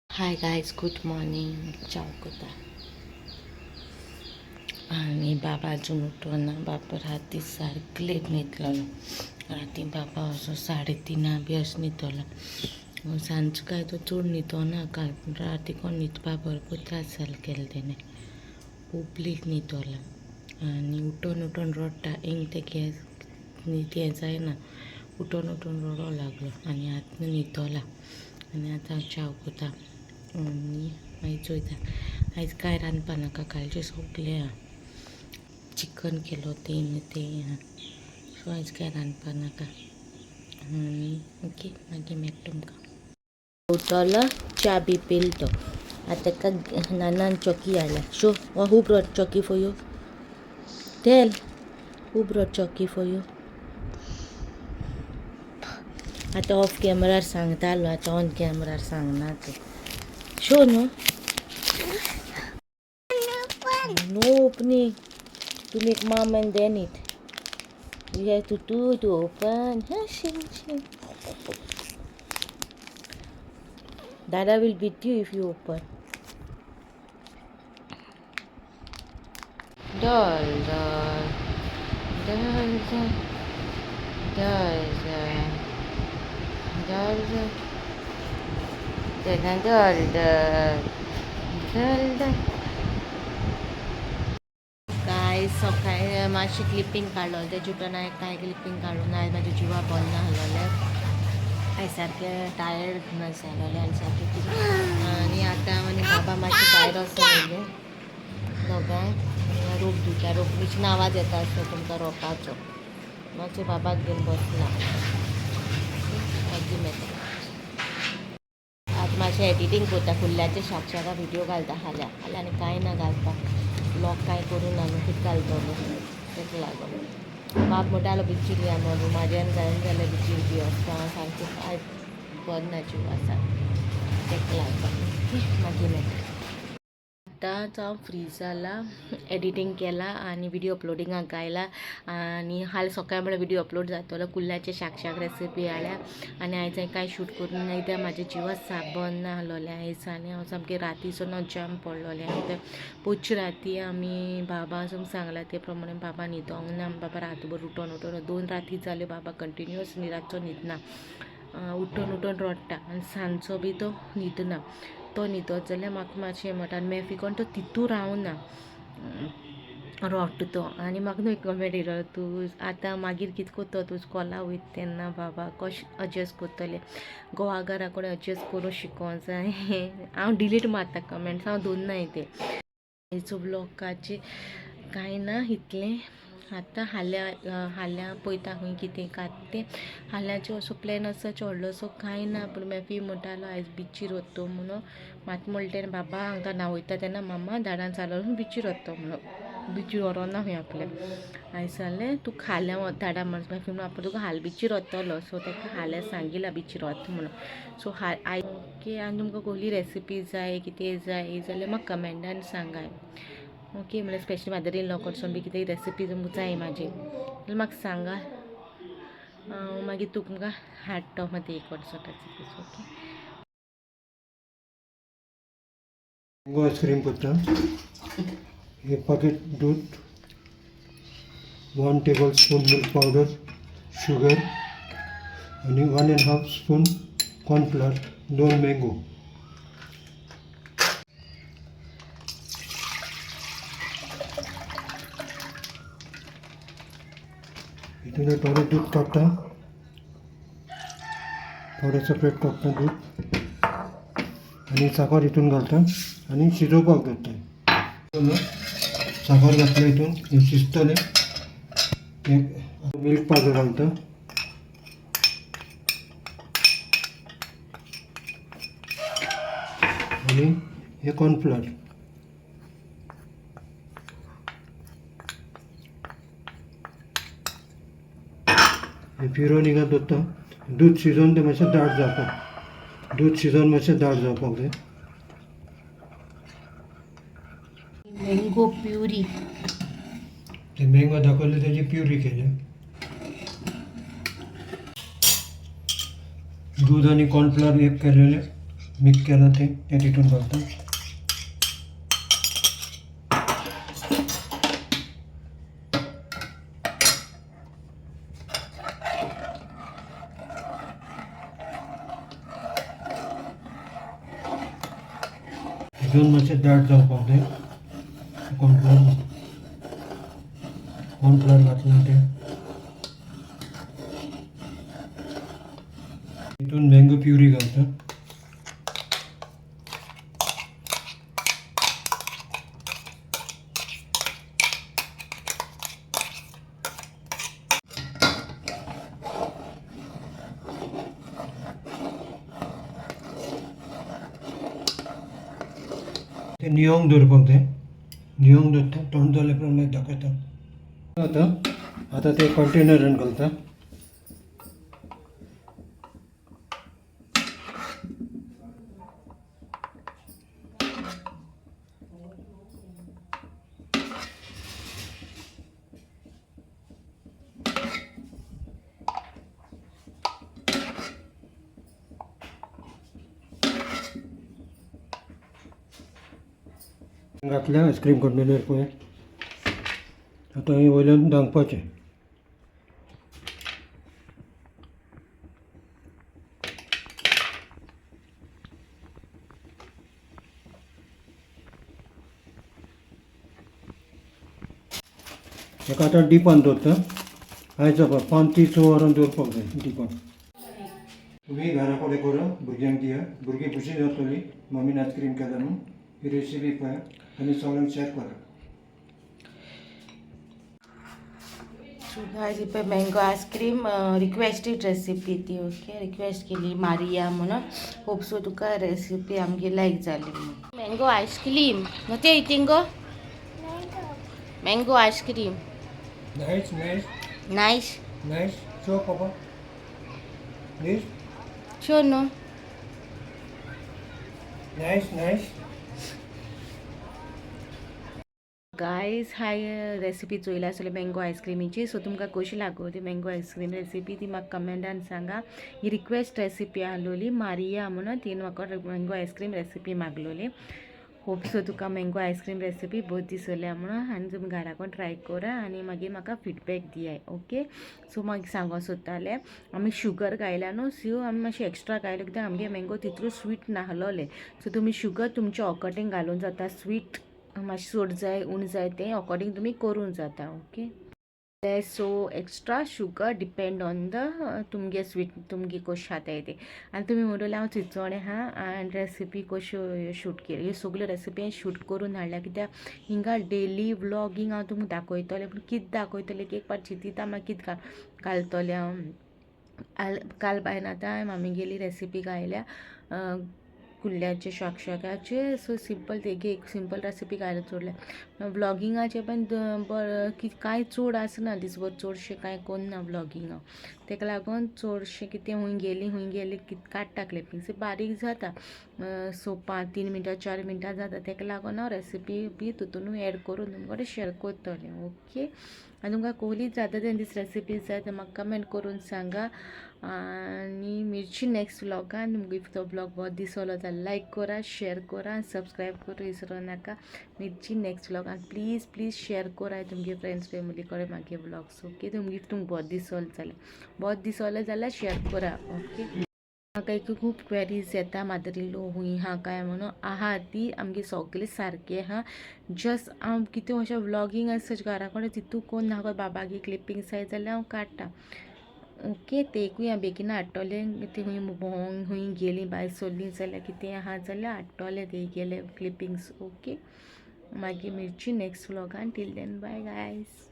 Hi guys, good morning. चाव कोता आणि बाबा अजून उठवना. बाबा राती सारखं लेट न्हिदलेलो. राती बाबा असो 3:30 बी असं न्हिदलो. सांजचं काय तो चड न्हिदो ना काल, पूण राती कोण न्हिदपा भरपूर त्रास जालो केले तेणे. खूब लेट न्हिदलो आनी उठोन रडटा. इंग तेगे न्हीद हें जायना. उठोन रडो लागलो आनी आतां न्हिदोला. आनी आतां हांव चाव कोता आनी मागीर चोयता. आयज कांय रांदपा नाका, कालचें सोगलें आहा. चिकन केलो तें सो आयज कांय रांदपा नाका. आनी ओके, मागीर मेळटा तुमकां. उठलो, च्या बी पिल तो. आतां ताका नानान चॉकी हाडल्या. Show who brought choccy for you? Tell who brought choccy for you? आतां ऑफ कॅमेरार सांगतालो, आतां ऑन कॅमेरार सांगना तो. शो न्हू. No opening. To make mom and then it. You have to do to open. Shing. Dada will beat you if you open. Doll. काय सकाळी मातशी क्लिपींग काडलो तेजे उपरांत हांवें कांय क्लिपींग काडून आयज म्हाज्या जिवा बरें ना आहलोलें. आयज सारकें टायर्डनस जालोलें आनी सारकें. आनी आतां हांव आनी बाबा मातशें भायर वचून येयले दोगांय. रोप धुता. रोपणीच्यान आवाज येता आसता तुमकां रोपाचो. मातशें बाबाक घेवन बसला. मागीर मेळटा. आतां मातशें एडिटींग करता. कुल्ल्याचे शाक व्हिडिओ घालता. हाल्या आनी कांय ना घालपाक. ब्लॉग कांय करूं ना न्हू, कितें घालतलो तेका लागून. बाब म्हणटालो बिचीर या म्हणून. म्हाज्यान जायना जाल्यार बिचीर बी वचपाक. हांव सारकें आयज बरें ना जीव आसा तेका लागून. मागीर मेळटा. आतांच हांव फ्री जाला. एडिटींग केला आनी विडियो अपलोडिंगाक घायला. आनी हाल सकाळी म्हळ्यार विडियो अपलोड जातलो. कुल्ल्याचे शाक रेसिपी हाडल्या. आनी आयज हांवें कांय शूट करूं ना कित्याक म्हाज्या जिवा साप बरें ना आहलोलें आयज. आनी हांव सामकें रातीसून जाम पडलोलें. आनी पोच राती आमी बाबा सांगला ते प्रमाणे बाबा न्हिदोंक ना. बाबा रातभर उठोन 2 राती जाल्यो बाबा कंटिन्युअस रातचो न्हिदना. उठोन रडटा आनी सांजचो बी तो न्हिदना. तो न्हिदत जाल्यार म्हाका मातशें म्हणटा. आनी मेफिकोन तो तितू रावना, रडटा तो. आनी म्हाका न्हू एक कमेंट येयलो, तूं आतां मागीर कितें कोत्तो तुज कॉला वयता तेन्ना बाबा कशें एडजस्ट कोत्तलें. घोवागारा कडेन एडजस्ट करूं शिकोवंक जाय. हांव डिलीट मारता कमेंट्स, हांव दवरना तें. आयचो ब्लॉगाचें कांय ना इतलें. आतां हाल्या पळयता खंय कितें कांय तें. हाल्याचो असो प्लॅन आसा व्हडलोसो कांय ना. पूण मेफी म्हणटालो आयज बिचीर वता म्हणून. मात म्हणलें तेणें बाबा हांगा ना वयता तेन्ना मामा दारान चालून बिचीर वता म्हणून. बिचीर व्हरोना खंय आपल्या. आयज जालें तूं हाल्या धाडा म्हणून. मेफी म्हणून आपूण तुका हाल बिचीर वतलो. सो ताका हाल्या सांगिला बिचीर वता म्हणून. सो आयज ओके. आनी तुमकां कसली रेसिपी जाय कितें जाय जाल्यार म्हाका कमेंटान सांगाय. ओके. म्हळ्यार स्पेशली मादर इन लॉ कडसून बी कितें रेसिपी तुमकां जाय म्हाजी जाल्यार म्हाका सांगा. हांव मागीर तुमकां हाडटा मागीर एक कडसून रेसिपीज. ओके. मैंगो आइसक्रीम करता. एक पाकीट दूध, 1 टेबलस्पून मिल्क पावडर, शुगर आणि 1.5 स्पून कॉर्नफ्लोर, 2 मँगो. इथून थोडं दूध टाकता, थोडं सेपरेट टाकता दूध आणि साखर इथून घालता आणि शिजोवपाक दवरता. साखर घातल्या हितून हे शिजतलें. एक मिल्क पावडर घालता आणि हे कॉर्नफ्लोर. हे फिरोवन हिंगा दवरता. दूध शिजोवन तें मातशें दाट जावपाक. दूध शिजोवन मातशें दाट जावपाक जाय. Mango puree. ते मँगो दाखयले तेजी प्युरी केल्या. दूध आणि कॉर्नफ्लोर एक केलेले मिक्स केलं ते तिथून घालतो. अजून मातशें दाट जावपाक जाय. कॉर्नफ्लोर घातला ते तिथून मँगो प्युरी घालता. ते नियोंग दवरपाक जाय. नियोंग दवरता थंड जाले उपरांत मागीर दाखयता. आता ते कंटेनरान घालता. घातल्या आयस्क्रीम कंटेनर पळय. आतां हे वयल्यान धांकपाचें. हेका आतां डिपान दवरता. आयज 5 ते 6 वरां दवरपाक जाय डिपान. तुम्ही घरा कडेन करा, भुरग्यांक दिया. भुरगीं खुशी जातलीं मम्मीन आयस्क्रीम केला म्हणून. ही रेसिपी पळया आनी सगळ्यांक शेअर करा. सो गाइस ही पे मैंगो आइसक्रीम रिक्वेस्टेड रेसिपी ती. ओके, रिक्वेस्ट केली मारिया म्हणून. होप सो तुका रेसिपी आमगे लायक जाली म्हणून. मँगो आइसक्रीम नोते eating go. Mango ice cream nice nice nice. Nice. Show papa please. Show no. Nice nice. Guys हाय रेसिपी चोयला आसली मँगो आयस्क्रीमीची. सो तुमकां कशी लागो ती मँगो आयस्क्रीम रेसिपी ती म्हाका कमेंटान सांगा. ही रिक्वेस्ट रेसिपी आसलोली मारिया म्हणून. तिने म्हाका मँगो आयस्क्रीम रेसिपी मागलोली. होप सो तुका मँगो आयस्क्रीम रेसिपी बहुत दिसल्या म्हणून. आनी तुमी घरा कोण ट्राय करा आनी मागीर म्हाका फीडबॅक दियाय. ओके, सो म्हाका सांगो सोदताले आमी शुगर घायला न्हू. सो आमी मातशें एक्स्ट्रा घायले कित्याक आमगे मँगो तितलो स्वीट नाहलोले. सो तुमी शुगर तुमच्या अकॉर्डिंग घालून जाता. स्वीट मातशें चड जाय उण जाय तें अकॉर्डिंग तुमी करून जाता. Okay, so extra sugar depend on the तुमगे स्वीट तुमगे कशें खाता ते. आनी तुमी म्हणटले हांव चिंचोणे हा आनी रेसिपी कश्यो शूट केली. ह्यो सगल्यो रेसिपी हांवें शूट करून हाडल्या कित्याक हिंगा डेली व्लॉगींग हांव तुमकां दाखयतलें. पूण कितें दाखयतलें एक पाट चिंतिता मागीर कितें घालतलें हांव. काल बायन आतां आमगेली रेसिपी घायल्या कुल्ल्याचे शाकशाकाचे. सो सिंपल तेगे एक सिंपल रेसिपी घायला सोडल्या. व्लॉगिंगाचे पण कांय चड आसना दिसभर. चडशें कांय कोन्ना व्लॉगिंग हांव. तेका लागून चडशें कितें हूंय गेली काडटा क्लिपिंग्स बारीक जाता. सो 3 मिनटां 4 मिनटां जाता. तेका लागून हांव रेसिपी बी तितून एड करून तुमचे कडेन शेअर करतलें. ओके, आनी तुमकां कसली जाता तें दीस रेसिपी जाय ते म्हाका कमेंट करून सांगा. आनी मिरची नेक्स्ट व्लॉगान तुमकां तो व्लॉग बहुत दिसलो जाल्यार लायक करा, शेअर करा आनी सबस्क्रायब करूं विसरूं नाका. मिरची नेक्स्ट व्लॉगान प्लीज प्लीज शेअर करा तुमगे फ्रेंड्स फॅमिली कडेन म्हागे व्लॉग्स. ओके, तुमकां बहुत दिसलो जाल्यार शेअर करा. ओके, म्हाका एक खूब क्वेरीज येता मादरिलो हूंय हा काय म्हणून. आहा ती आमगे सगळें सारकें हा. जस्ट हांव कितें अशें व्लॉगिंग आसा घरा कडेन तितू कोण ना बाबागे क्लिपिंग्स जाय जाल्यार हांव काडटा. ओके, ते एकूय हांव बेगीन हाडटलें. ते हूंय भोंवंक हूंय गेलीं भायर सरलीं जाल्यार कितें आहा जाल्यार हाडटलें ते गेले क्लिपिंग्स. ओके, मागीर मिरची नेक्स्ट व्लॉगान. Till then bye guys.